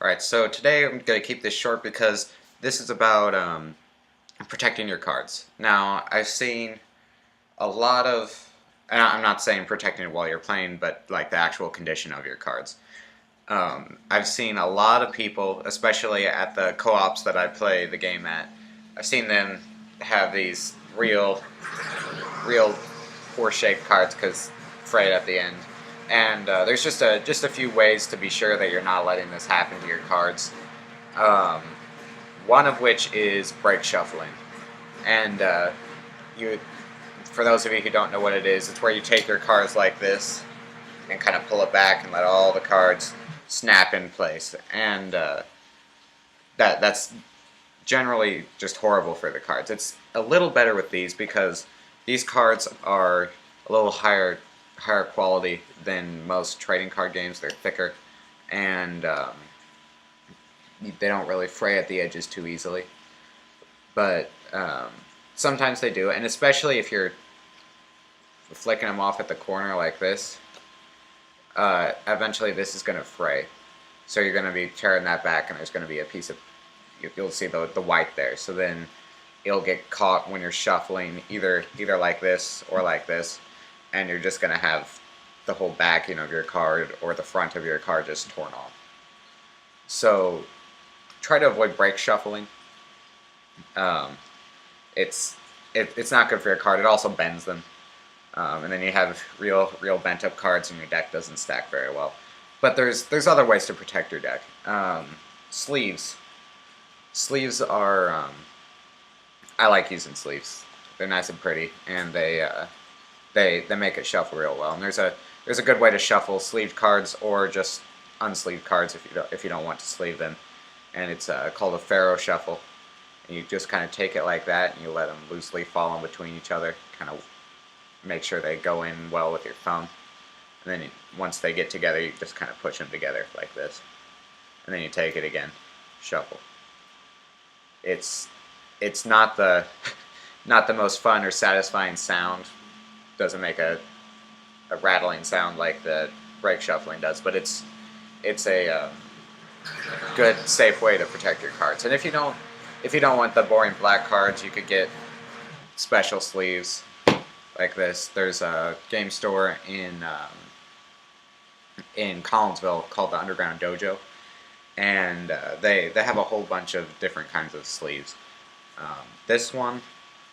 Alright, so today I'm going to keep this short because this is about protecting your cards. Now, I've seen a lot of, and I'm not saying protecting it while you're playing, but like the actual condition of your cards. I've seen a lot of people, especially at the co-ops that I play the game at, I've seen them have these real poor-shaped cards because frayed at the end. And there's just a few ways to be sure that you're not letting this happen to your cards. Um, One of which is break shuffling, and you, for those of you who don't know what it is, it's where you take your cards like this and kind of pull it back and let all the cards snap in place, and that's generally just horrible for the cards. It's a little better with these because these cards are a little higher quality than most trading card games. They're thicker, and they don't really fray at the edges too easily. But sometimes they do, and especially if you're flicking them off at the corner like this, eventually this is going to fray. So you're going to be tearing that back, and there's going to be a piece of, you'll see the white there. So then it'll get caught when you're shuffling either like this or like this, and you're just going to have the whole backing of your card or the front of your card just torn off. So try to avoid break shuffling. It's not good for your card. It also bends them, and then you have real bent up cards, and your deck doesn't stack very well. But there's other ways to protect your deck. Sleeves. Sleeves are I like using sleeves. They're nice and pretty, and they make it shuffle real well. And there's a good way to shuffle sleeved cards or just unsleeved cards if you don't want to sleeve them. And it's called a Pharaoh shuffle. And you just kind of take it like that, and you let them loosely fall in between each other. Kind of make sure they go in well with your thumb. And then once they get together, you just kind of push them together like this. And then you take it again, shuffle. It's not the most fun or satisfying sound. Doesn't make a rattling sound like the break shuffling does, but it's a good, safe way to protect your cards. And if you don't want the boring black cards, you could get special sleeves like this. There's a game store in Collinsville called the Underground Dojo, and they have a whole bunch of different kinds of sleeves. This one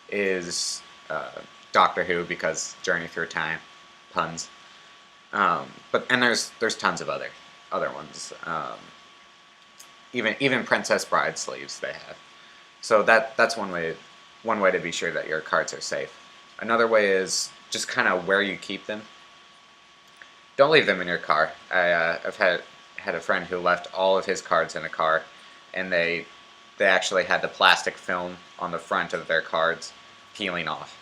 is Doctor Who because Journey Through Time, puns. But there's tons of other ones. Even Princess Bride sleeves they have. So that's one way to be sure that your cards are safe. Another way is just kind of where you keep them. Don't leave them in your car. I've had a friend who left all of his cards in a car, and they actually had the plastic film on the front of their cards peeling off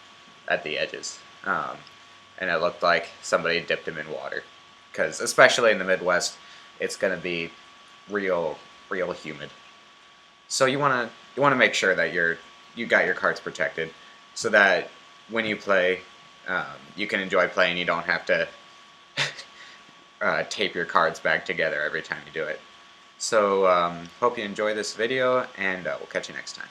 at the edges. And it looked like somebody dipped them in water. Because especially in the Midwest, it's going to be real humid. So you want to make sure that you got your cards protected, so that when you play, you can enjoy playing. You don't have to tape your cards back together every time you do it. So hope you enjoy this video, and we'll catch you next time.